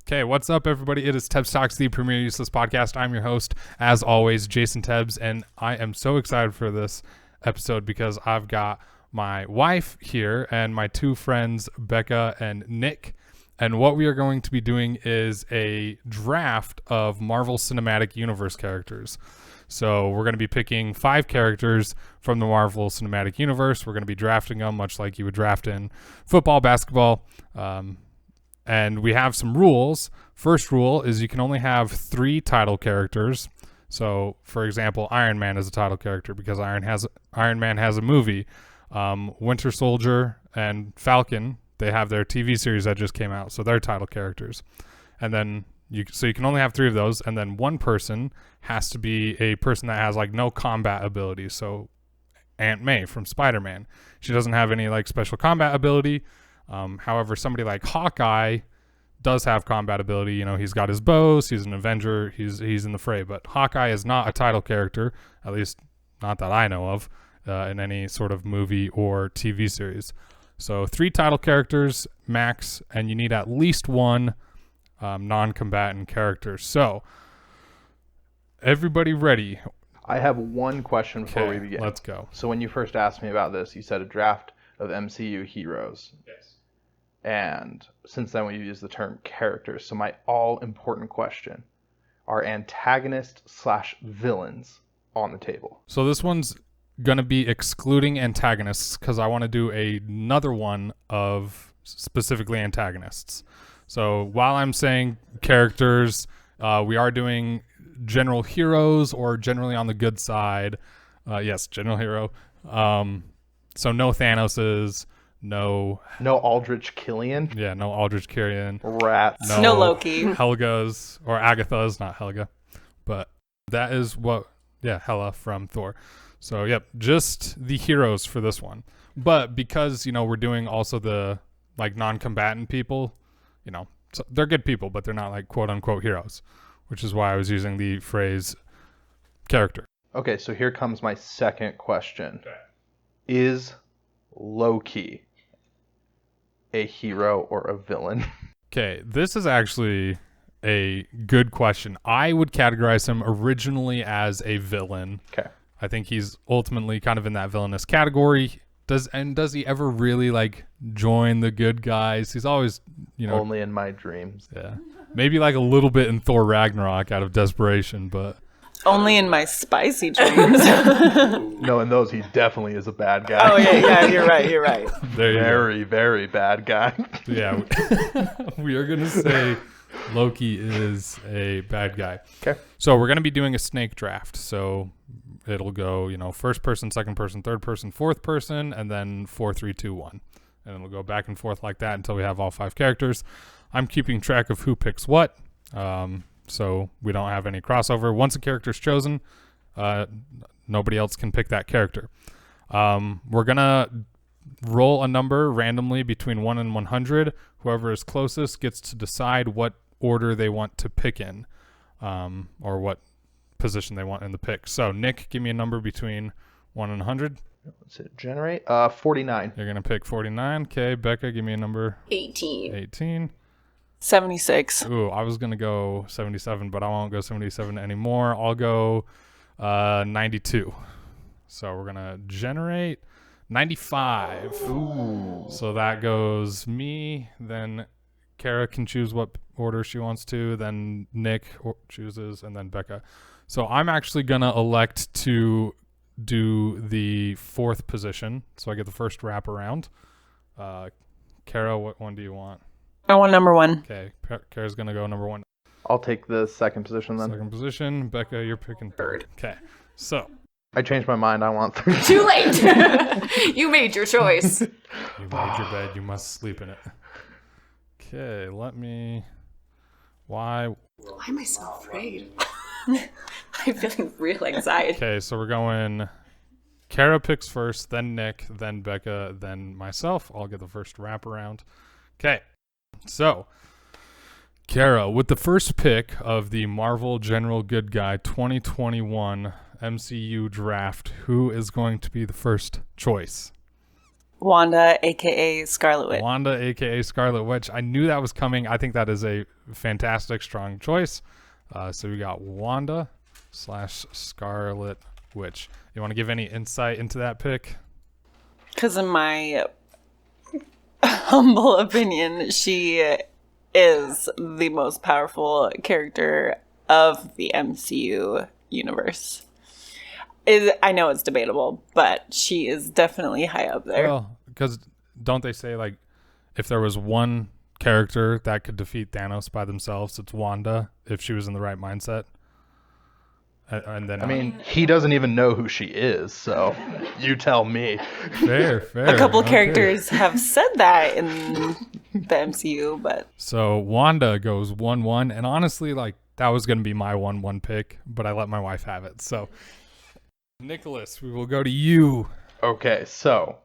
Okay, what's up, everybody? It is Tebbs Talks, the premier useless podcast. I'm your host, as always, Jason Tebbs, and I am so excited for this episode because I've got my wife here and my two friends, Becca and Nick. And what we are going to be doing is a draft of Marvel Cinematic Universe characters. So we're going to be picking 5 characters from the Marvel Cinematic Universe. We're going to be drafting them much like you would draft in football, basketball, and we have some rules. First rule is you can only have 3 title characters. So, for example, Iron Man is a title character because Iron Man has a movie. Winter Soldier and Falcon, they have their TV series that just came out, so they're title characters. And then you can only have 3 of those, and then one person has to be a person that has like no combat abilities. So Aunt May from Spider-Man, she doesn't have any like special combat ability. However, somebody like Hawkeye does have combat ability. You know, he's got his bows, he's an Avenger, he's in the fray. But Hawkeye is not a title character, at least not that I know of, in any sort of movie or TV series. So 3 title characters max, and you need at least one non-combatant character. So, everybody ready? I have one question before we begin. Let's go. So when you first asked me about this, you said a draft of MCU heroes. Yes. And since then we've used the term characters. So my all-important question, are antagonists/villains on the table? So this one's going to be excluding antagonists because I want to do another one of specifically antagonists. So while I'm saying characters, we are doing general heroes or generally on the good side. Yes, general hero. So no Thanoses, no Aldrich Killian. Yeah, no Aldrich Killian. Rats. No Loki. Helgas or Agatha's, not Helga. But that is Hela from Thor. So, yep, just the heroes for this one. But because, we're doing also the like non-combatant people, so they're good people, but they're not like quote unquote heroes, which is why I was using the phrase character. Okay, so here comes my second question. Okay. Is Loki a hero or a villain? Okay, this is actually a good question. I would categorize him originally as a villain. Okay. I think he's ultimately kind of in that villainous category. Does he ever really like join the good guys? He's always, only in my dreams. Yeah. Maybe like a little bit in Thor Ragnarok out of desperation, but only in my spicy dreams. No, in those he definitely is a bad guy. Oh yeah, you're right. Very, very bad guy. Yeah. We are going to say Loki is a bad guy. Okay. So we're going to be doing a snake draft. So it'll go, first person, second person, third person, fourth person, and then 4, 3, 2, 1. And it'll go back and forth like that until we have all 5 characters. I'm keeping track of who picks what, so we don't have any crossover. Once a character's chosen, nobody else can pick that character. We're going to roll a number randomly between 1 and 100. Whoever is closest gets to decide what order they want to pick in, or what position they want in the pick. So, Nick, give me a number between 1 and 100. Let's hit generate. 49. You're going to pick 49. Okay, Becca, give me a number. 18. 76. Ooh, I was going to go 77, but I won't go 77 anymore. I'll go 92. So we're going to generate 95. Ooh. So that goes me, then Kara can choose what order she wants to, then Nick chooses, and then Becca. So I'm actually going to elect to do the 4th position, so I get the first wrap around. Kara, what one do you want? I want number 1. Okay, Kara's going to go number 1. I'll take the second position then. Second position. Becca, you're picking 3rd. Okay, so. I changed my mind. I want 3rd. Too late. You made your choice. You made your bed. You must sleep in it. Okay, Why am I so afraid? I'm feeling real anxiety. Okay, so we're going Kara picks first, then Nick, then Becca, then myself. I'll get the first wraparound. Okay, so Kara, with the first pick of the Marvel General Good Guy 2021 MCU draft, who is going to be the first choice? Wanda, aka Scarlet Witch. Wanda, aka Scarlet Witch. I knew that was coming. I think that is a fantastic, strong choice. So we got Wanda / Scarlet Witch. You want to give any insight into that pick? Because in my humble opinion, she is the most powerful character of the MCU universe. I know it's debatable, but she is definitely high up there. Well, because don't they say, like, if there was one character that could defeat Thanos by themselves, it's Wanda, if she was in the right mindset? And then I mean, he doesn't even know who she is, so you tell me. fair. A couple Okay. characters have said that in the MCU, but So Wanda goes 1-1, and honestly, like, that was going to be my 1-1 pick, but I let my wife have it. So, Nicholas, we will go to you. Okay, so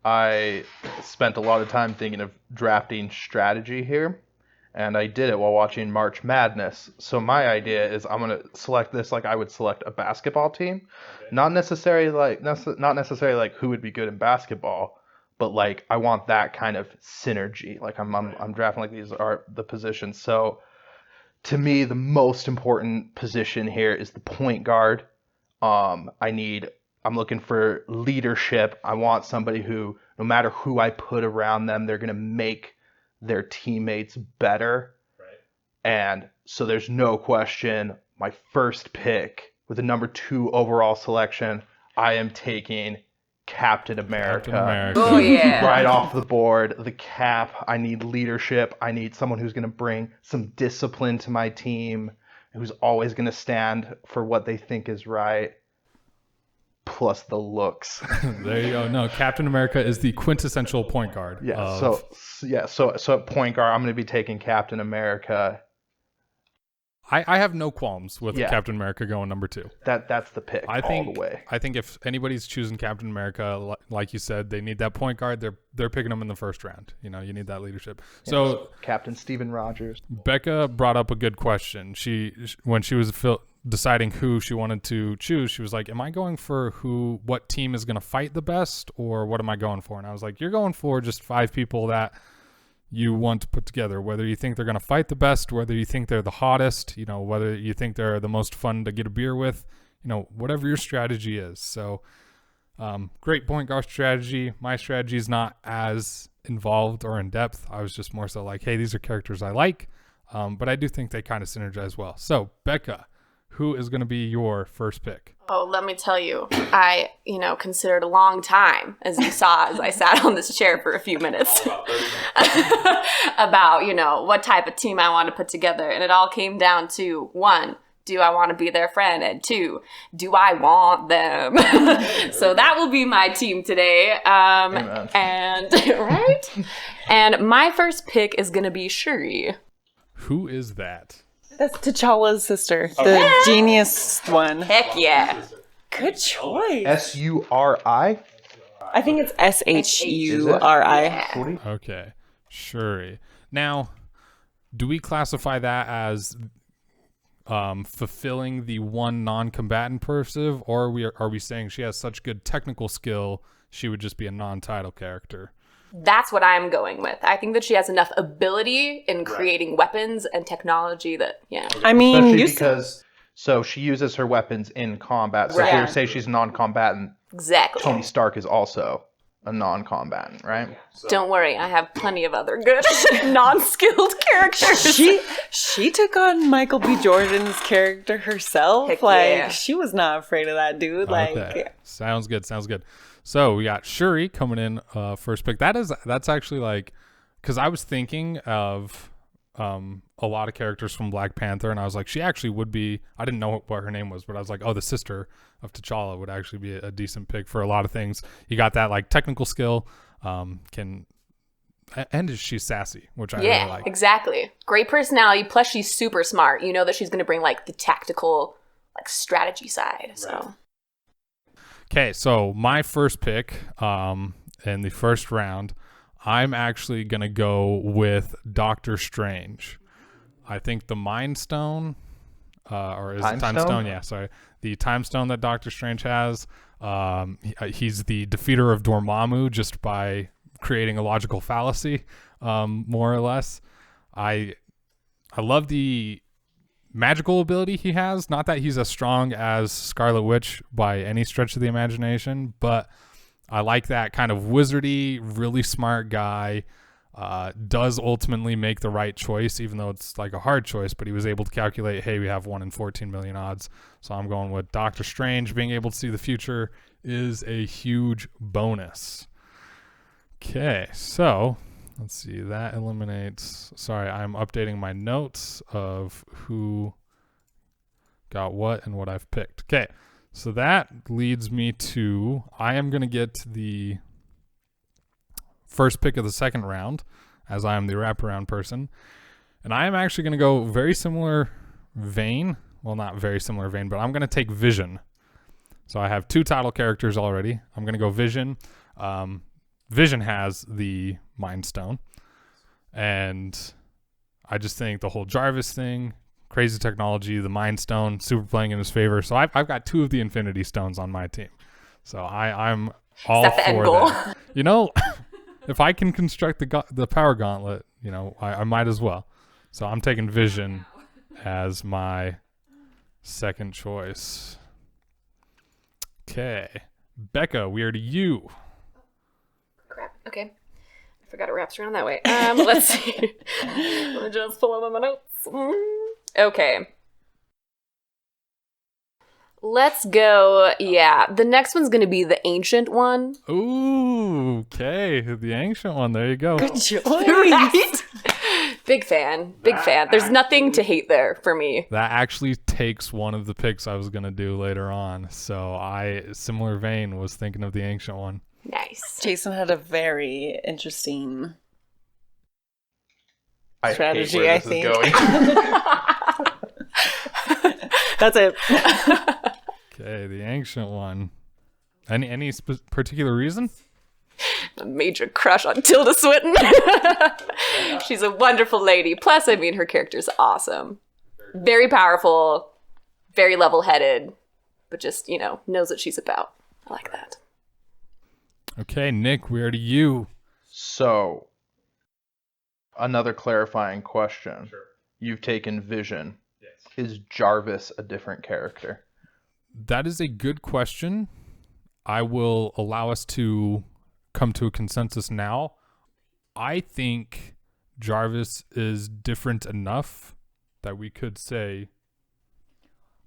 I spent a lot of time thinking of drafting strategy here, and I did it while watching March Madness. So my idea is I'm gonna select this like I would select a basketball team, not necessarily like who would be good in basketball, but like I want that kind of synergy. Like I'm drafting like these are the positions. So to me, the most important position here is the point guard. I'm looking for leadership. I want somebody who, no matter who I put around them, they're going to make their teammates better. Right. And so there's no question, my first pick with the number 2 overall selection, I am taking Captain America. Captain America. Oh, yeah. Right off the board, the Cap. I need leadership. I need someone who's going to bring some discipline to my team, who's always going to stand for what they think is right. Plus the looks. There you go. No, Captain America is the quintessential point guard. Yeah. So at point guard, I'm going to be taking Captain America. I have no qualms with Yeah. Captain America going number 2. That's the pick all the way. I think if anybody's choosing Captain America, like you said, they need that point guard. They're picking him in the first round. You know, you need that leadership. So Captain Steven Rogers. Becca brought up a good question. When she was deciding who she wanted to choose, she was like, am I going for what team is going to fight the best, or what am I going for? And I was like, you're going for just 5 people that you want to put together, whether you think they're going to fight the best, whether you think they're the hottest, you know, whether you think they're the most fun to get a beer with, you know, whatever your strategy is. So great point guard strategy. My strategy is not as involved or in depth. I was just more so like, hey, these are characters I like, but I do think they kind of synergize well. So Becca, who is going to be your first pick? Oh, let me tell you, I, considered a long time, as you saw, as I sat on this chair for a few minutes, about, what type of team I want to put together. And it all came down to, 1, do I want to be their friend? And 2, do I want them? So that will be my team today. And, right? And my first pick is going to be Shuri. Who is that? that's T'Challa's sister, the genius one. Heck yeah. Good choice. Suri? I think it's Shuri. Okay, Shuri. Now, do we classify that as fulfilling the one non-combatant persive, or are we saying she has such good technical skill she would just be a non-title character? That's what I'm going with. I think that she has enough ability in creating weapons and technology that, yeah. I mean, so she uses her weapons in combat. So Right. if you say she's a non-combatant, Exactly. Tony Stark is also a non-combatant, right? Don't worry, I have plenty of other good non-skilled characters. she took on Michael B. Jordan's character herself. Heck like yeah. she was not afraid of that dude. Like Okay. Sounds good. So we got Shuri coming in first pick. That's actually like, because I was thinking of a lot of characters from Black Panther, and I was like, she actually would be. I didn't know what her name was, but I was like, oh, the sister of T'Challa would actually be a decent pick for a lot of things. You got that like technical skill, and she's sassy, which I really like. Exactly. Great personality. Plus, she's super smart. You know that she's going to bring like the tactical, like strategy side. So. Okay, so my first pick in the first round, I'm actually going to go with Doctor Strange. I think the Mind Stone, or is it Time Stone? Yeah, sorry. The Time Stone that Doctor Strange has, He's the defeater of Dormammu just by creating a logical fallacy, more or less. I love the magical ability he has. Not that he's as strong as Scarlet Witch by any stretch of the imagination, but I like that kind of wizardy, really smart guy. Does ultimately make the right choice, even though it's like a hard choice, but he was able to calculate, hey, we have 1 in 14 million odds. So I'm going with Doctor Strange. Being able to see the future is a huge bonus. Okay, so let's see. That eliminates... Sorry, I'm updating my notes of who got what and what I've picked. Okay, so that leads me to... I am going to get the first pick of the second round, as I am the wraparound person. And I am actually going to go very similar vein. Well, not very similar vein, but I'm going to take Vision. So I have 2 title characters already. I'm going to go Vision. Vision has the Mind Stone. And I just think the whole Jarvis thing, crazy technology, the Mind Stone, super playing in his favor. So I've got 2 of the Infinity Stones on my team. So I'm all Is that the end for goal? that. You know, if I can construct the power gauntlet, you know, I might as well. So I'm taking Vision as my second choice. Okay. Becca, we are to you. Crap. Okay. I forgot it wraps around that way. Let's see. Let me just pull up my notes. Okay. Let's go. Yeah. The next one's going to be the ancient one. Ooh, okay. The ancient one. There you go. Good choice. Right? Big fan. Big fan. There's nothing to hate there for me. That actually takes one of the picks I was going to do later on. So similar vein, was thinking of the ancient one. Nice. Jason had a very interesting I strategy, hate where I this think. is going. That's it. Okay, the ancient one. Any particular reason? A major crush on Tilda Swinton. She's a wonderful lady. Plus, I mean, her character's awesome. Very powerful, very level-headed, but just, you know, knows what she's about. I like that. Okay, Nick, we are to you. So, another clarifying question. Sure. You've taken Vision. Yes. Is Jarvis a different character? That is a good question. I will allow us to come to a consensus now. I think Jarvis is different enough that we could say...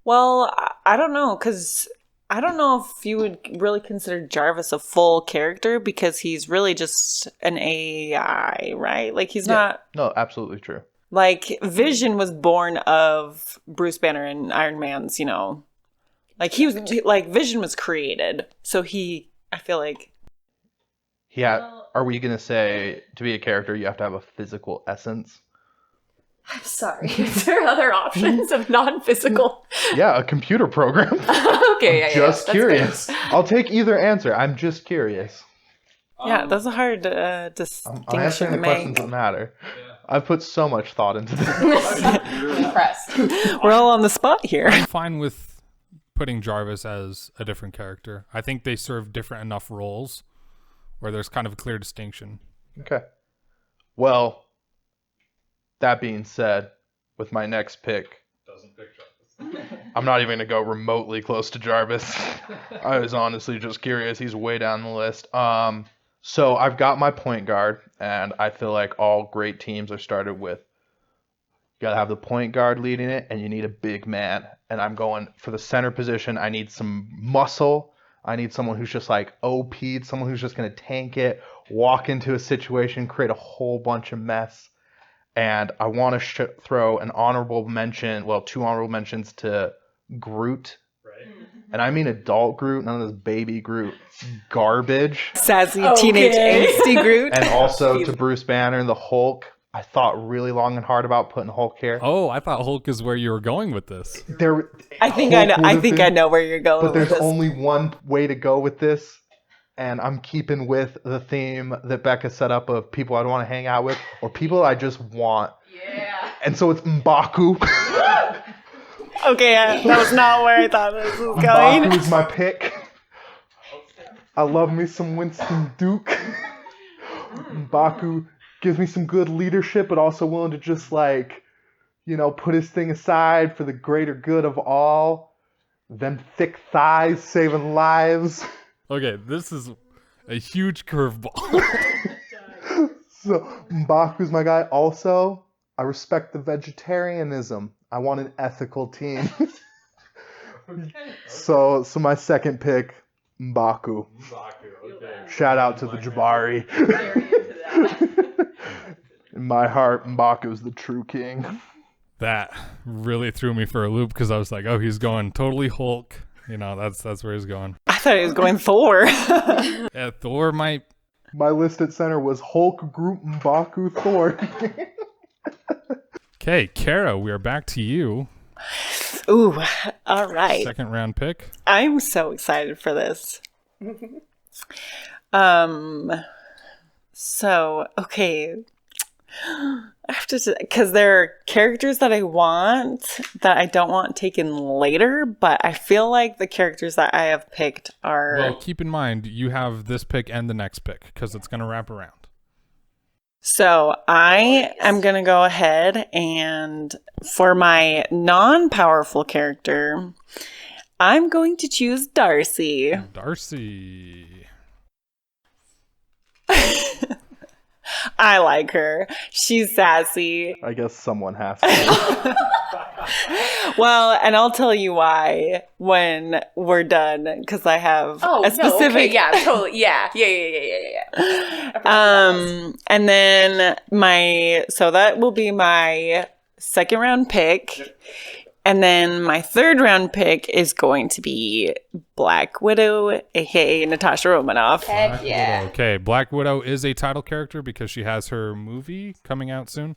Well, I don't know, because I don't know if you would really consider Jarvis a full character, because he's really just an AI, right? Like, he's not... No, absolutely true. Like, Vision was born of Bruce Banner and Iron Man's, you know... Like, Vision was created, so I feel like... Yeah. Are we going to say, to be a character, you have to have a physical essence? I'm sorry. Is there other options of non-physical? Yeah, a computer program. Okay, yeah, Just that's curious. fair. I'll take either answer. I'm just curious. Yeah, that's a hard distinction I'm answering to the questions make. that matter. Yeah. I've put so much thought into this. I'm impressed. We're all on the spot here. I'm fine with putting Jarvis as a different character. I think they serve different enough roles where there's kind of a clear distinction. Okay. Well, that being said, with my next pick, doesn't pick Jarvis. I'm not even going to go remotely close to Jarvis. I was honestly just curious. He's way down the list. So I've got my point guard, and I feel like all great teams are started with, you got to have the point guard leading it, and you need a big man. And I'm going for the center position. I need some muscle. I need someone who's just like OP'd, someone who's just going to tank it, walk into a situation, create a whole bunch of mess. And I want to throw an honorable mention, well, 2 honorable mentions to Groot. Right. And I mean adult Groot, none of this baby Groot garbage. Sassy teenage angsty Groot. And also to Bruce Banner and the Hulk. I thought really long and hard about putting Hulk here. Oh, I thought Hulk is where you were going with this. I think I know where you're going. But there's with this. only one way to go with this, and I'm keeping with the theme that Becca set up of people I don't want to hang out with or people I just want. Yeah. And so it's M'Baku. Okay, that was not where I thought this was going. M'Baku's my pick. I love me some Winston Duke. M'Baku gives me some good leadership, but also willing to just like, put his thing aside for the greater good of all. Them thick thighs saving lives. Okay, this is a huge curveball. So M'Baku's my guy. Also, I respect the vegetarianism. I want an ethical team. So my second pick, M'Baku. Shout out to the Jabari. In my heart, M'Baku's the true king. That really threw me for a loop because I was like, oh, he's going totally Hulk. That's where he's going. I thought he was going Thor. Yeah, Thor might. My list at center was Hulk, Groot, M'Baku, Thor. Okay, Kara, we are back to you. Ooh, all right. Second round pick. I'm so excited for this. Okay. I have to, because there are characters that I want that I don't want taken later, but I feel like the characters that I have picked are... Well, keep in mind, you have this pick and the next pick, because it's going to wrap around. So I am going to go ahead and for my non-powerful character, I'm going to choose Darcy. Darcy. I like her. She's sassy. I guess someone has to. Well, and I'll tell you why when we're done, because I have a specific... okay, yeah, totally, yeah. And then so that will be my second round pick. And then my third round pick is going to be Black Widow, aka Natasha Romanoff. Heck yeah. Widow. Okay, Black Widow is a title character because she has her movie coming out soon.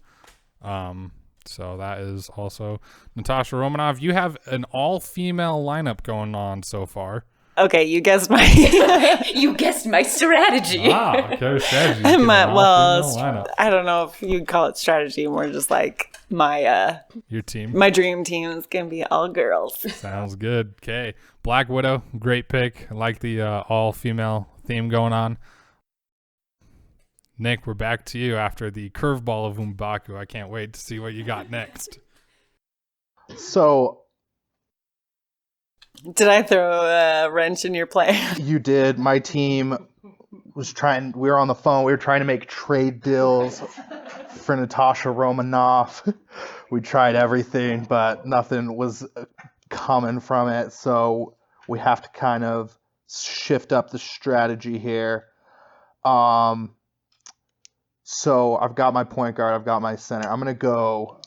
So that is also Natasha Romanoff. You have an all-female lineup going on so far. Okay, you guessed my You guessed my strategy. Wow, okay, strategy. I don't know if you'd call it strategy, more just like your team. My dream team is gonna be all girls. Sounds good. Okay, Black Widow, great pick. I like the all-female theme going on. Nick, we're back to you after the curveball of M'Baku. I can't wait to see what you got next. So, did I throw a wrench in your plan? you did. My team was we were on the phone. We were trying to make trade deals for Natasha Romanoff. We tried everything, but nothing was coming from it. So we have to kind of shift up the strategy here. So I've got my point guard. I've got my center. I'm going to go...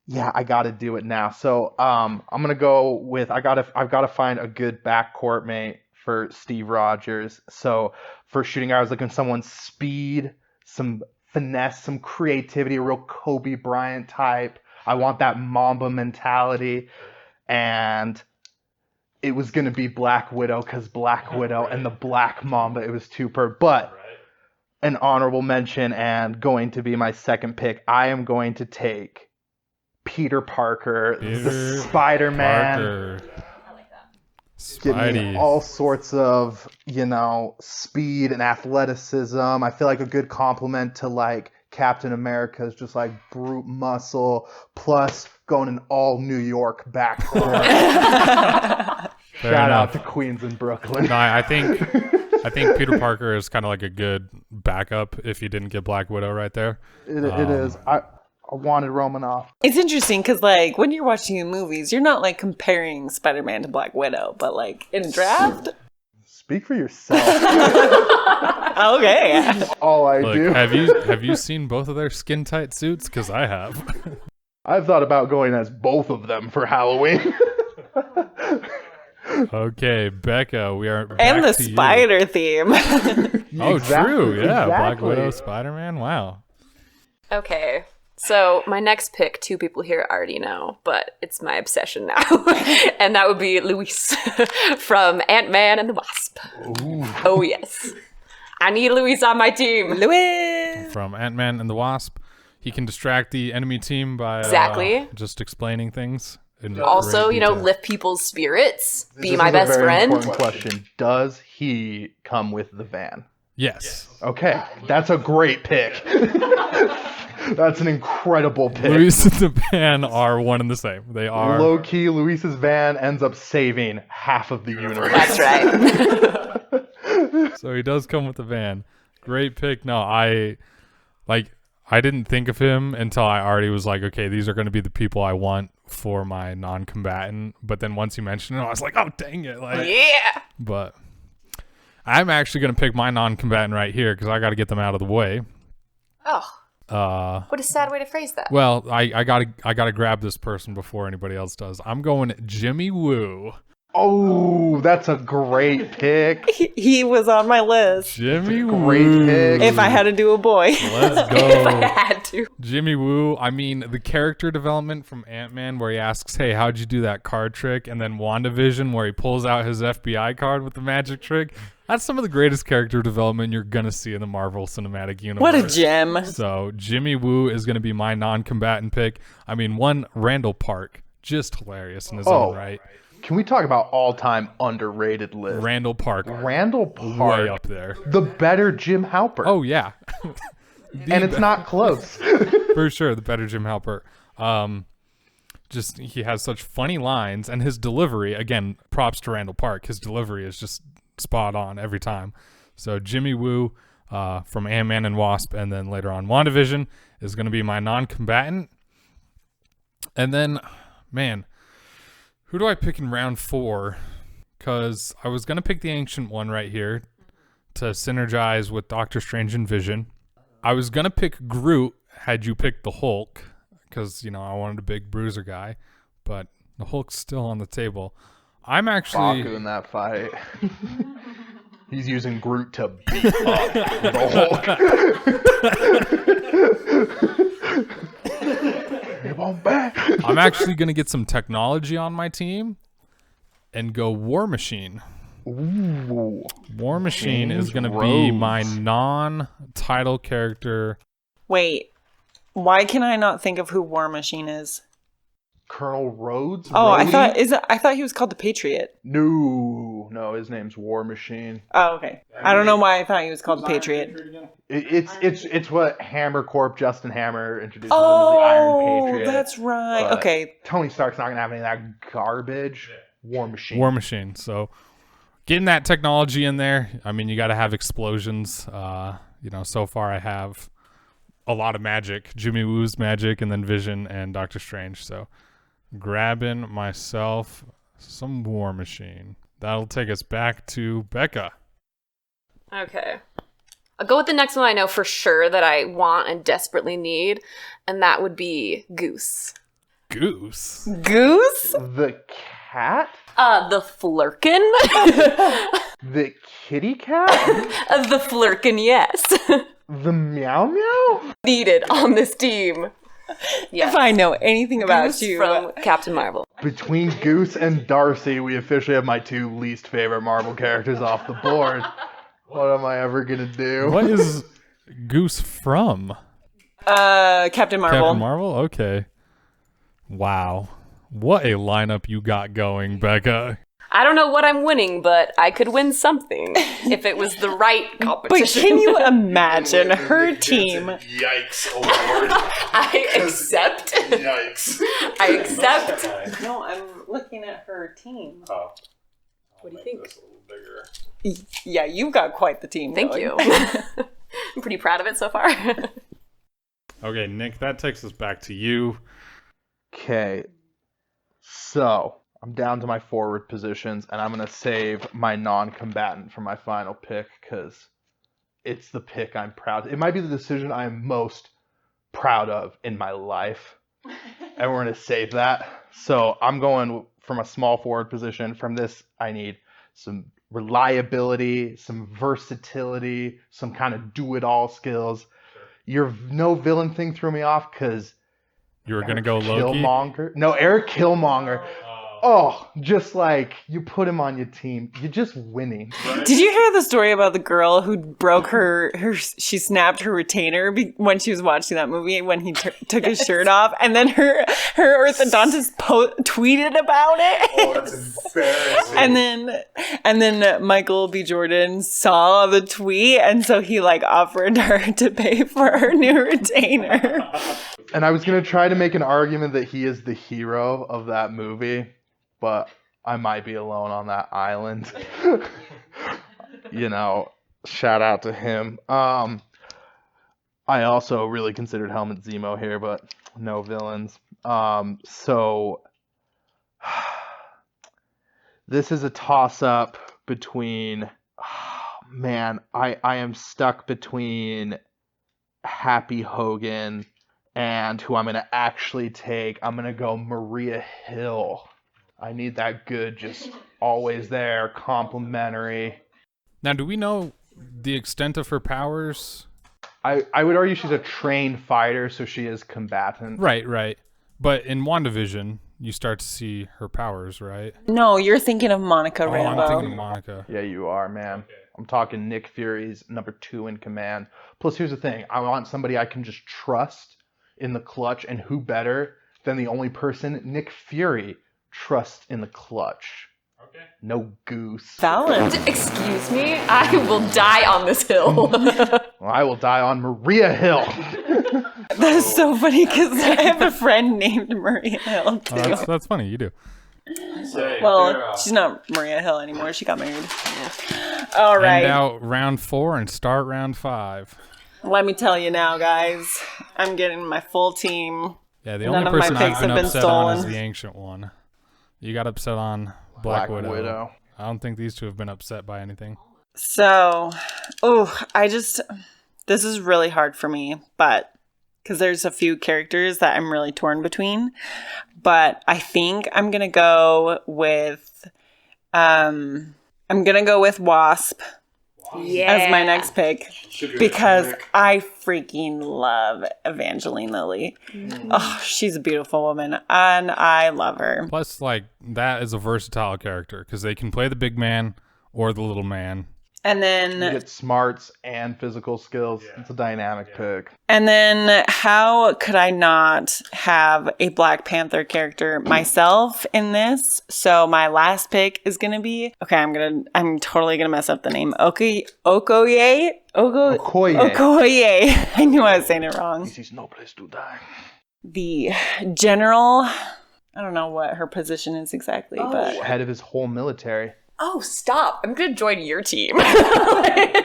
Yeah, I got to do it now. So I'm going to go with... I've got to find a good backcourt mate for Steve Rogers. So for shooting guard, I was looking for someone's speed, some finesse, some creativity, a real Kobe Bryant type. I want that Mamba mentality. And it was going to be Black Widow because Black Widow and the Black Mamba, it was too per. But an honorable mention and going to be my second pick, I am going to take Peter Parker, the Spider-Man. Parker. Give me all sorts of, speed and athleticism. I feel like a good compliment to like Captain America is just like brute muscle, plus going in all New York backcourt. Shout out to Queens and Brooklyn. No, I think Peter Parker is kind of like a good backup if you didn't get Black Widow right there. It is. I wanted Romanoff. It's interesting because, like, when you're watching the movies, you're not, like, comparing Spider-Man to Black Widow, but, like, in a draft... Speak for yourself. Okay. That's all I do. Have you seen both of their skin-tight suits? Because I have. I've thought about going as both of them for Halloween. Okay, Becca, we are back and the to spider theme. Oh, Exactly, true. Yeah, exactly. Black Widow, Spider-Man. Wow. Okay, so my next pick, two people here already know, but it's my obsession now. And that would be Luis from Ant-Man and the Wasp. Ooh. Oh, yes. I need Luis on my team. Louis! From Ant-Man and the Wasp. He can distract the enemy team by Exactly. just explaining things. in Also, great detail. lift people's spirits, be This my is a best very friend. important question. Does he come with the van? Yes. Okay, that's a great pick. That's an incredible pick. Luis and the van are one and the same. They are. Low-key, Luis's van ends up saving half of the universe. That's right. So he does come with the van. Great pick. No, I didn't think of him until I already was like, okay, these are going to be the people I want for my non-combatant. But then once you mentioned it, I was like, oh, dang it. Yeah. But I'm actually going to pick my non-combatant right here because I got to get them out of the way. Oh, what a sad way to phrase that. Well, I gotta grab this person before anybody else does. I'm going Jimmy Woo. Oh, that's a great pick. He was on my list. Jimmy Great Woo. pick. If I had to do a boy. Let's If I go. had to. Jimmy Woo. I mean, the character development from Ant-Man where he asks, hey, how'd you do that card trick? And then WandaVision where he pulls out his FBI card with the magic trick. That's some of the greatest character development you're going to see in the Marvel Cinematic Universe. What a gem. So Jimmy Woo is going to be my non-combatant pick. I mean, Randall Park, just hilarious in his own right. Can we talk about all-time underrated list? Randall Park, Randall Park, way up there. the better Jim Halpert. Oh yeah, and it's not close. for sure, the better Jim Halpert. Just he has such funny lines, and his delivery. Again, props to Randall Park. His delivery is just spot on every time. So Jimmy Woo from Ant-Man and Wasp, and then later on WandaVision is going to be my non-combatant. And then, man, who do I pick in round 4? Because I was going to pick the Ancient One right here to synergize with Doctor Strange and Vision. I was going to pick Groot had you picked the Hulk, because, I wanted a big bruiser guy, but the Hulk's still on the table. I'm actually... Baku in that fight. He's using Groot to beat up the Hulk. I'm actually going to get some technology on my team and go War Machine. Ooh. War Machine James is going to be Rhodes. my non-title character. Wait, why can I not think of who War Machine is? Colonel Rhodes? Oh, I Rhodey? thought he was called the Patriot. No, his name's War Machine. Oh, okay. I don't know why I thought he was called the Patriot. It's what Hammer Corp, Justin Hammer introduced him as the Iron Oh, Patriot. that's right. But Okay. Tony Stark's not gonna have any of that garbage. War Machine. War Machine. So getting that technology in there. I mean, you got to have explosions. So far I have a lot of magic. Jimmy Woo's magic, and then Vision and Doctor Strange. So grabbing myself some War Machine. That'll take us back to Becca. Okay. I'll go with the next one I know for sure that I want and desperately need, and that would be Goose. Goose. Goose? The cat? The Flurkin? The kitty cat? The Flurkin, yes. The meow meow? Needed on this team. Yes. If I know anything about Goose you. from Captain Marvel. Between Goose and Darcy, we officially have my 2 least favorite Marvel characters off the board. What am I ever gonna do? What is Goose from? Captain Marvel. Captain Marvel? Okay. Wow. What a lineup you got going, Becca. I don't know what I'm winning, but I could win something if it was the right But competition. can you imagine her team? Yikes award. I accept. Yikes. I accept. No, I'm looking at her team. Oh. What do you think? This a little bigger. Yeah, you've got quite the team. Thank going. you. I'm pretty proud of it so far. Okay, Nick, that takes us back to you. Okay. So, I'm down to my forward positions, and I'm going to save my non-combatant for my final pick, because it's the pick I'm proud of. It might be the decision I'm most proud of in my life, and we're going to save that. So, I'm going from a small forward position. From this, I need some reliability, some versatility, some kind of do-it-all skills. Your no villain thing threw me off, because You were going to go Loki? Killmonger? No, Eric Killmonger. just like you put him on your team, you're just winning. Did you hear the story about the girl who broke she snapped her retainer when she was watching that movie when he took his shirt off, and then her orthodontist tweeted about it. Oh, that's embarrassing. And then Michael B. Jordan saw the tweet, and so he like offered her to pay for her new retainer. And I was gonna try to make an argument that he is the hero of that movie, but I might be alone on that island. You know, shout out to him. I also really considered Helmut Zemo here, but no villains. So this is a toss-up between, man, I am stuck between Happy Hogan and who I'm going to actually take. I'm going to go Maria Hill. I need that good, just always there, complimentary. Now, do we know the extent of her powers? I would argue she's a trained fighter, so she is combatant. Right. But in WandaVision, you start to see her powers, right? No, you're thinking of Monica Oh, Rambeau. I'm thinking Monica. Yeah, you are, man. I'm talking Nick Fury's number 2 in command. Plus, here's the thing. I want somebody I can just trust in the clutch, and who better than the only person Nick Fury trusts in the clutch. Okay. No goose. Valid. Excuse me? I will die on this hill. Well, I will die on Maria Hill. That's so funny because I have a friend named Maria Hill too. Oh, that's funny. You do. Say, Well, she's not Maria Hill anymore. She got married. All right. End out round 4 and start round 5. Let me tell you now, guys. I'm getting my full team. Yeah, the None only of my person picks I've been have been upset on is stolen. the Ancient One. You got upset on Black Widow. I don't think these two have been upset by anything. So, this is really hard for me, but because there's a few characters that I'm really torn between. But I think I'm gonna go with, Wasp as my next pick because I freaking love Evangeline Lilly. Oh, she's a beautiful woman, and I love her. Plus, like, that is a versatile character because they can play the big man or the little man. And You then, get smarts and physical skills. It's a dynamic pick. how could I not have a Black Panther character myself in this? So my last pick is gonna be I'm totally gonna mess up the name. Okoye. Okoye. I knew I was saying it wrong. This is no place to die. The general. I don't know what her position is exactly, but Head of his whole military. Oh, stop. I'm going to join your team. I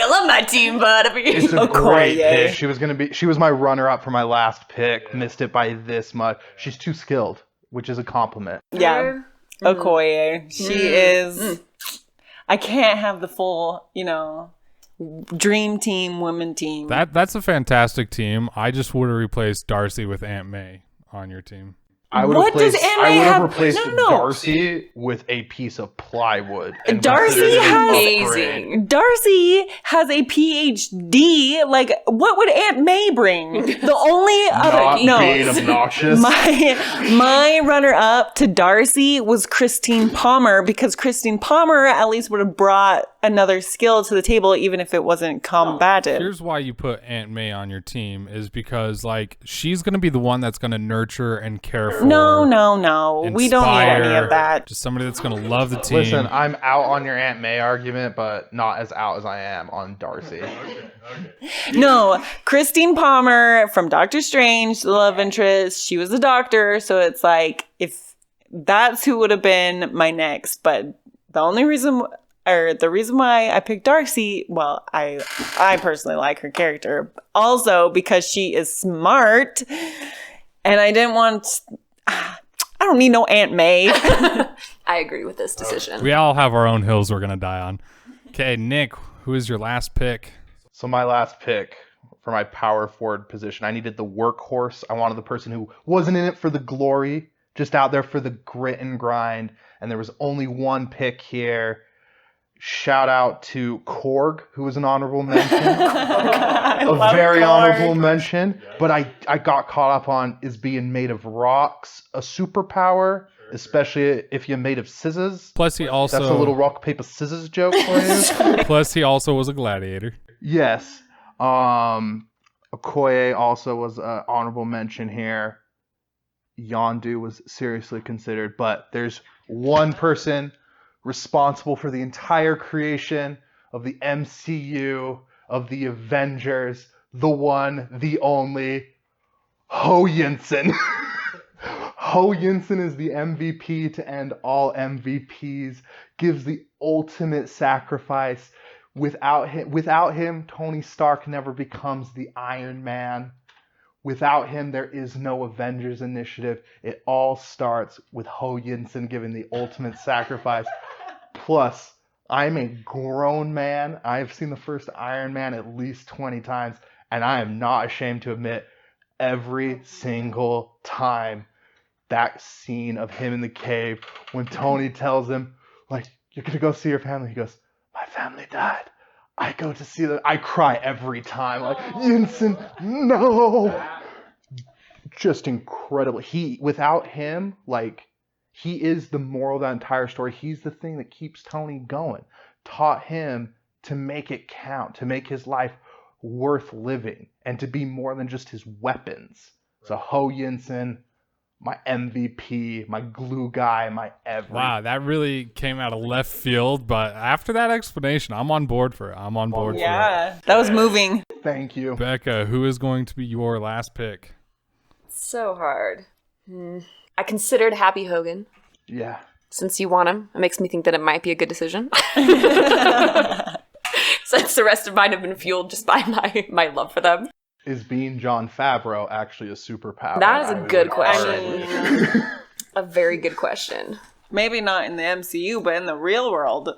love my team, but It's a Okoye. great pick. She was my runner-up for my last pick. Missed it by this much. She's too skilled, which is a compliment. yeah, Okoye. She is. I can't have the full, dream team, women team. That's a fantastic team. I just would have replaced Darcy with Aunt May on your team. I would What have does replaced, Aunt May I would have have- replaced No. Darcy with a piece of plywood. and Darcy considered it has- upgrade. amazing. Darcy has a PhD. Like, what would Aunt May bring? The only other Not being obnoxious. my runner up to Darcy was Christine Palmer because Christine Palmer at least would have brought another skill to the table, even if it wasn't combative. Here's why you put Aunt May on your team is because, like, she's going to be the one that's going to nurture and care for. No. We don't need any inspire, of that. Just somebody that's going to love the team. Listen, I'm out on your Aunt May argument, but not as out as I am on Darcy. No, Christine Palmer from Doctor Strange, the love interest. She was a doctor, so it's like if that's who would have been my next. But the reason why I picked Darcy, well, I personally like her character, also because she is smart, and I didn't want. I don't need no Aunt May. I agree with this decision. We all have our own hills we're going to die on. Okay, Nick, who is your last pick? So my last pick for my power forward position, I needed the workhorse. I wanted the person who wasn't in it for the glory, just out there for the grit and grind. And there was only one pick here. Shout out to Korg, who was an honorable mention. I A love very Korg. honorable mention. But I got caught up on is being made of rocks a superpower, especially if you're made of scissors. Plus, he also That's a little rock, paper, scissors joke for you. plus he also was a gladiator. Yes. Okoye also was an honorable mention here. Yondu was seriously considered, but there's one person responsible for the entire creation of the MCU, of the Avengers, the one, the only, Ho Yinsen. Ho Yinsen is the MVP to end all MVPs, gives the ultimate sacrifice. Without him, Tony Stark never becomes the Iron Man. Without him, there is no Avengers Initiative. It all starts with Ho Yinsen giving the ultimate sacrifice. Plus, I'm a grown man. I've seen the first Iron Man at least 20 times, and I am not ashamed to admit every single time that scene of him in the cave when Tony tells him, like, you're going to go see your family. He goes, my family died. I go to see them. I cry every time. Like, Yinsen, no. Just incredible. Without him, like, he is the moral of that entire story. He's the thing that keeps Tony going. Taught him to make it count, to make his life worth living, and to be more than just his weapons. So Ho Yinsen, my MVP, my glue guy, my everything. Wow, that really came out of left field. But after that explanation, I'm on board for it. I'm on board for it. Yeah, that was moving. Thank you. Becca, who is going to be your last pick? So hard. I considered Hogan. Yeah. Since you want him, it makes me think that it might be a good decision. Since the rest of mine have been fueled just by my love for them. Is being Jon Favreau actually a superpower? That is a good question. I mean, A very good question. maybe not in the MCU, but in the real world.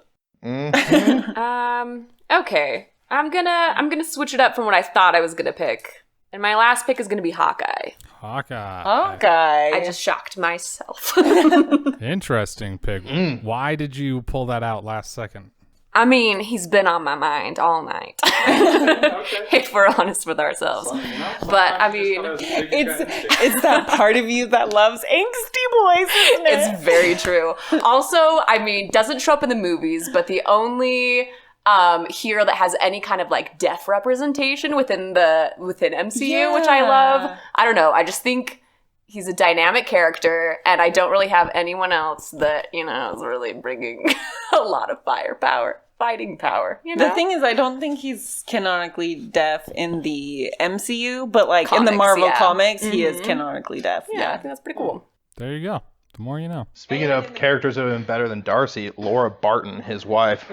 Mhm. Okay. I'm gonna switch it up from what I thought I was gonna pick. And my last pick is gonna be Hawkeye. Hawkeye. Okay. I just shocked myself. Interesting pick. Why did you pull that out last second? I mean, he's been on my mind all night. If we're honest with ourselves. But I mean, it's that part of you that loves angsty boys, isn't it? it's very true. Also, I mean, doesn't show up in the movies, but the only hero that has any kind of like deaf representation within MCU, which I love. I don't know. I just think he's a dynamic character, and I don't really have anyone else that, you know, is really bringing a lot of fighting power, you know? The thing is, I don't think he's canonically deaf in the MCU, but like in the Comics, Marvel yeah. comics, he is canonically deaf. Yeah, I think that's pretty cool. There you go. The more you know. Speaking of characters that have been better than Darcy, Laura Barton, his wife.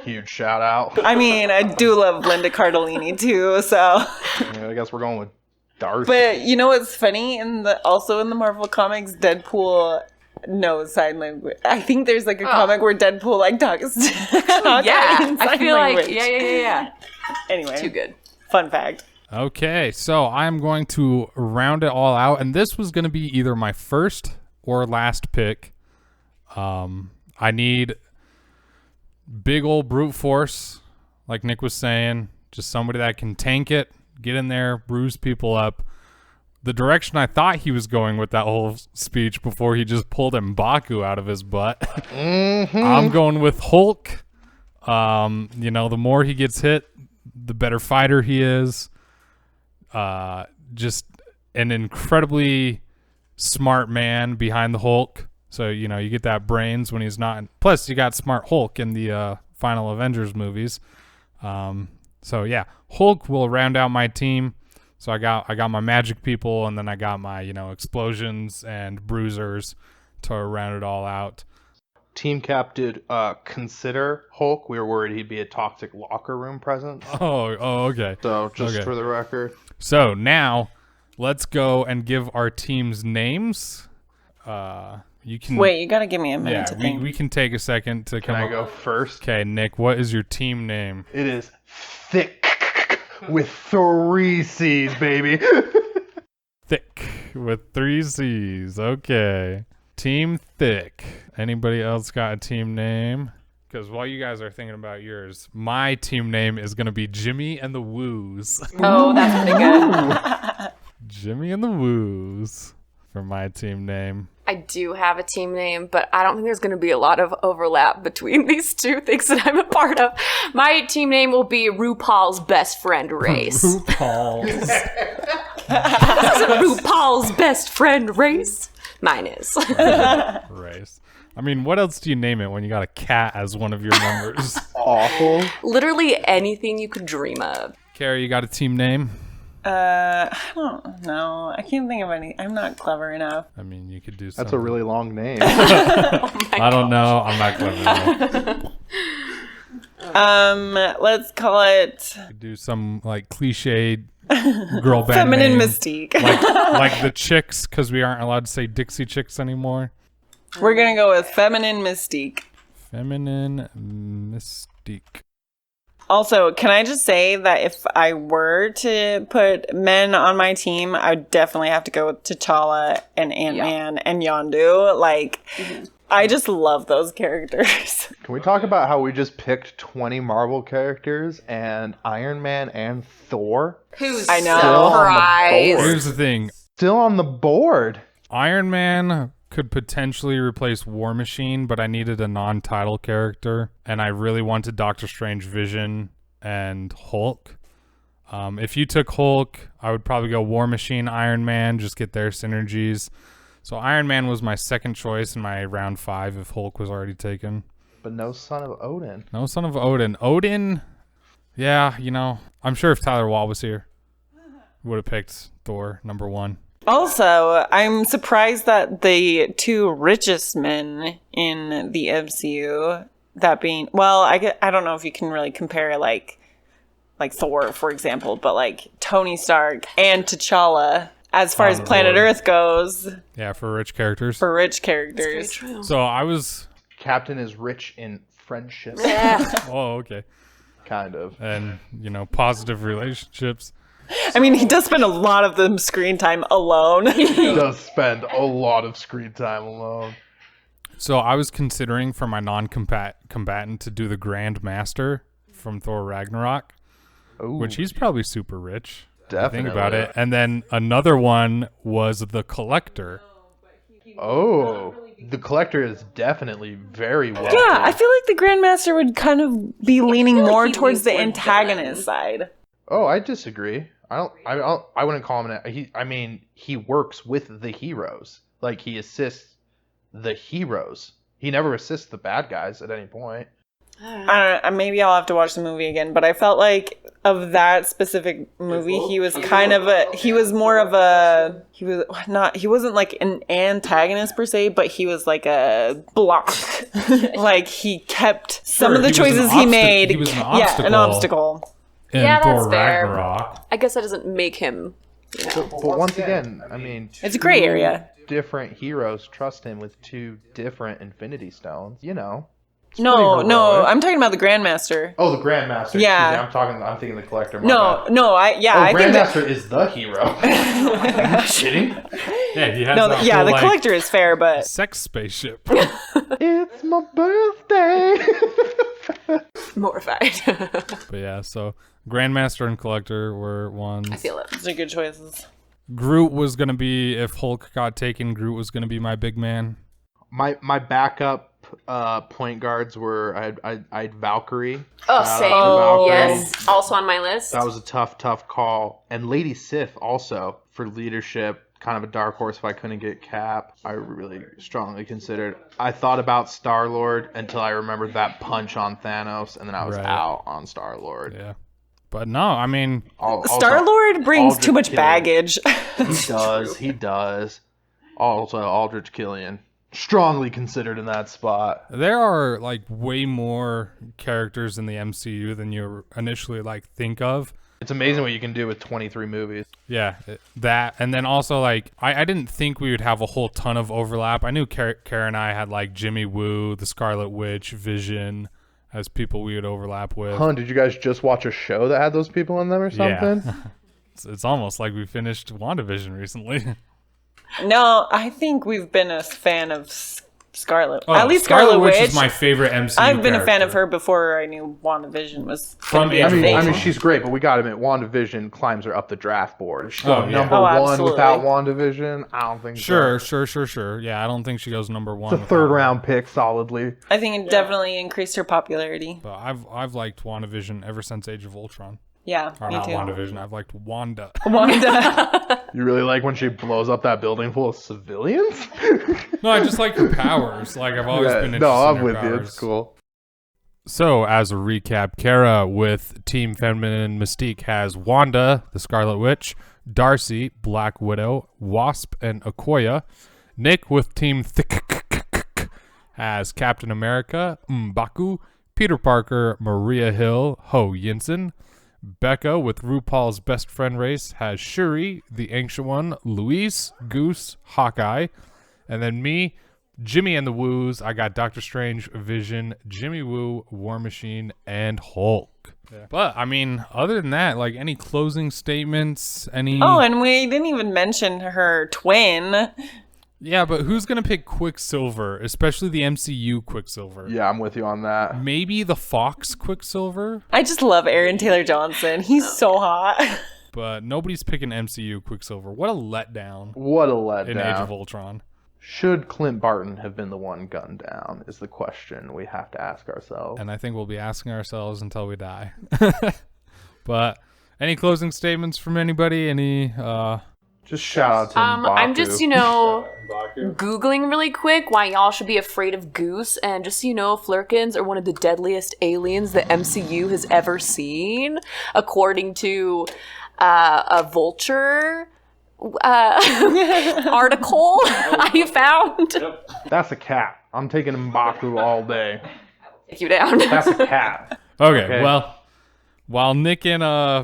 Huge shout out. I mean, I do love Linda Cardellini too, so. I guess we're going with Darcy. But you know what's funny? Also in the Marvel comics, Deadpool knows sign language. I think there's like a comic where Deadpool like talks to Hawkeye Yeah, in I sign feel language. like, yeah. Anyway, Too good. fun fact. Okay, so I'm going to round it all out, and this was going to be either my first or last pick. I need big old brute force, like Nick was saying, just somebody that can tank it, get in there, bruise people up. The direction I thought he was going with that whole speech before he just pulled M'Baku out of his butt. I'm going with Hulk. You know, the more he gets hit, the better fighter he is. Just an incredibly smart man behind the Hulk. So, you know, you get that brains when he's not. Plus, you got smart Hulk in the final Avengers movies. So, yeah, Hulk will round out my team. So I got my magic people, and then I got my, you know, explosions and bruisers to round it all out. Team Cap did consider Hulk. We were worried he'd be a toxic locker room presence. Oh, okay. So just Okay. for the record. So now let's go and give our teams names. You can Wait, you gotta give me a minute Yeah, to think. we can take a second to Can come I up. go first? Okay, Nick, what is your team name? It is Thick with 3 C's, baby. Thick with 3 C's. Okay. Team Thick. Anybody else got a team name? because while you guys are thinking about yours, my team name is going to be Jimmy and the Woos. Oh, that's pretty good. Jimmy and the Woos for my team name. I do have a team name, but I don't think there's going to be a lot of overlap between these two things that I'm a part of. My team name will be RuPaul's Best Friend Race. RuPaul's. This isn't RuPaul's Best Friend Race. Mine is. Race. I mean, what else do you name it when you got a cat as one of your members? Awful. Literally anything you could dream of. Carrie, you got a team name? I don't know. I can't think of any. I'm not clever enough. I mean, you could do something. That's a really long name. I don't know. I'm not clever enough. Let's call it You could do some like cliched girl band Feminine name. Mystique. like the Chicks, because we aren't allowed to say Dixie Chicks anymore. We're gonna go with Feminine Mystique. Feminine Mystique. Also, can I just say that if I were to put men on my team, I would definitely have to go with T'Challa and Ant-Man and Yondu. Like, I just love those characters. Can we talk about how we just picked 20 Marvel characters and Iron Man and Thor? Who's I know. surprised? Here's the thing. Still on the board. Iron Man could potentially replace War Machine, but I needed a non-title character, and I really wanted Doctor Strange, Vision, and Hulk. If you took Hulk, I would probably go War Machine, Iron Man, just get their synergies. So Iron Man was my second choice in my round 5 if Hulk was already taken. But no Son of Odin. No Son of Odin. Odin, yeah, I'm sure if Tyler Wall was here, would have picked Thor, number 1. Also, I'm surprised that the two richest men in the MCU, that being, well, I don't know if you can really compare like Thor, for example, but like Tony Stark and T'Challa, as far as Planet Earth goes. Yeah, for rich characters. For rich characters. True. So I was... Captain is rich in friendship. Oh, okay. Kind of. And, positive relationships. I mean, he does spend a lot of the screen time alone. He does spend a lot of screen time alone. So I was considering for my non-combatant to do the Grand Master from Thor Ragnarok, Ooh, which he's probably super rich. definitely. Think about it. And then another one was the Collector. Oh, the Collector is definitely very well. Yeah, I feel like the Grandmaster would kind of be leaning like more he towards leans the towards antagonist villain. side. Oh, I disagree. I wouldn't call him he works with the heroes. Like, he assists the heroes. He never assists the bad guys at any point. I don't know, maybe I'll have to watch the movie again, but I felt like of that specific movie, he was he wasn't like an antagonist per se, but he was like a block. Like, he kept some of the choices he made. He was an an obstacle. In Yeah, that's Thor fair. Ragnarok. I guess that doesn't make him, But once again, I mean, It's a gray area. different heroes trust him with 2 different Infinity Stones. It's No, pretty no, heroic. I'm talking about the Grandmaster. Oh, the Grandmaster. Yeah. Excuse me, I'm thinking the Collector. my No, bad. no, I think that, Grandmaster is the hero. Are you kidding? Yeah, he has no, that the whole, like, Collector is fair, but sex spaceship. It's my birthday. mortified. But yeah, so Grandmaster and Collector were ones. I feel it. those are good choices. Groot was going to be, if Hulk got taken, Groot was going to be my big man. My backup point guards were I had Valkyrie. Oh, Shout out same. to Valkyrie. Yes, also on my list. That was a tough call. And Lady Sif also for leadership, kind of a dark horse if I couldn't get Cap. I really strongly considered. I thought about Star-Lord until I remembered that punch on Thanos, and then I was Right. out on Star-Lord. Yeah. But no, I mean, Star-Lord brings Aldrich too much Killian. baggage. He does. Also, Aldrich Killian. Strongly considered in that spot. there are like way more characters in the MCU than you initially like think of. It's amazing what you can do with 23 movies. Yeah, that, and then also like I didn't think we would have a whole ton of overlap. I knew Kara and I had like Jimmy Woo, the Scarlet Witch, Vision as people we would overlap with. Huh, did you guys just watch a show that had those people in them or something? Yeah. It's almost like we finished WandaVision recently. No, I think we've been a fan of Scarlet. Oh, At least Scarlet Witch is my favorite MCU I've been a fan character. of her before I knew WandaVision was From gonna be a Age of thing. she's great, but we got to admit, WandaVision climbs her up the draft board. Is she Oh, going yeah. number Oh, one absolutely. without WandaVision? I don't think so. Sure. Yeah, I don't think she goes number one. It's a third round pick, solidly. I think it definitely increased her popularity. But I've liked WandaVision ever since Age of Ultron. Yeah, Or me not too. WandaVision. I've liked Wanda. Wanda. You really like when she blows up that building full of civilians? No, I just like her powers. Like I've always been interested no, I'm in her with powers. you. It's cool. So, as a recap, Kara with Team Feminine Mystique has Wanda, the Scarlet Witch, Darcy, Black Widow, Wasp, and Okoye. Nick with Team has Captain America, M'Baku, Peter Parker, Maria Hill, Ho Yinsen. Becca with RuPaul's Best Friend race has Shuri, the Ancient One, Luis, Goose, Hawkeye. And then me, Jimmy and the Woos. I got Doctor Strange, Vision, Jimmy Woo, War Machine, and Hulk. Yeah. But, I mean, other than that, like, any closing statements? Any... Oh, and we didn't even mention her twin. Yeah, but who's going to pick Quicksilver, especially the MCU Quicksilver? Yeah, I'm with you on that. Maybe the Fox Quicksilver? I just love Aaron Taylor Johnson. He's so hot. But nobody's picking MCU Quicksilver. What a letdown What a in Age of letdown. Ultron. Should Clint Barton have been the one gunned down is the question we have to ask ourselves. And I think we'll be asking ourselves until we die. But any closing statements from anybody? Any Just shout out to I'm just, M'Baku. Googling really quick why y'all should be afraid of Goose. And just so you know, Flurkins are one of the deadliest aliens the MCU has ever seen, according to a Vulture article I found. That's a cat. I'm taking M'Baku all day. Take you down. That's a cat. Okay, well, while Nick and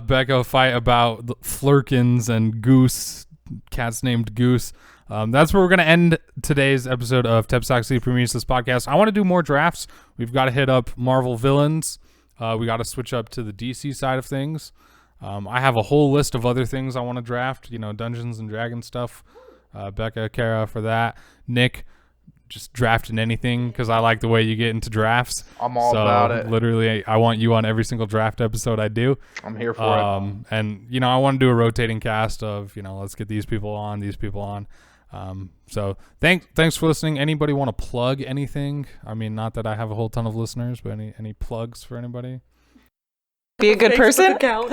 Becca fight about the Flurkins and Goose, cats named Goose, that's where we're going to end today's episode of Tebbs Talks the Prometheus podcast. I want to do more drafts. We've got to hit up Marvel villains. We got to switch up to the DC side of things. I have a whole list of other things I want to draft, Dungeons and Dragons stuff. Becca, Kara for that. Nick, just drafting anything because I like the way you get into drafts. I'm all about it. Literally, I want you on every single draft episode I do. I'm here for it. And, I want to do a rotating cast of, let's get these people on, these people on. So thanks for listening. Anybody want to plug anything? I mean, not that I have a whole ton of listeners, but any plugs for anybody? Be a good person. Account.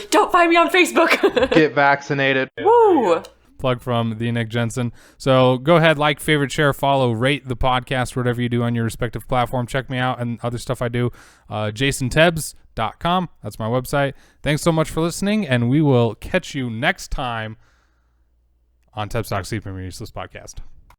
Don't find me on Facebook. Get vaccinated. Woo! Plug from the Nick Jensen. So go ahead, like, favorite, share, follow, rate the podcast, whatever you do on your respective platform. Check me out and other stuff I do. JasonTebbs.com. That's my website. Thanks so much for listening, and we will catch you next time on Tebbs Talks Super Useless Podcast.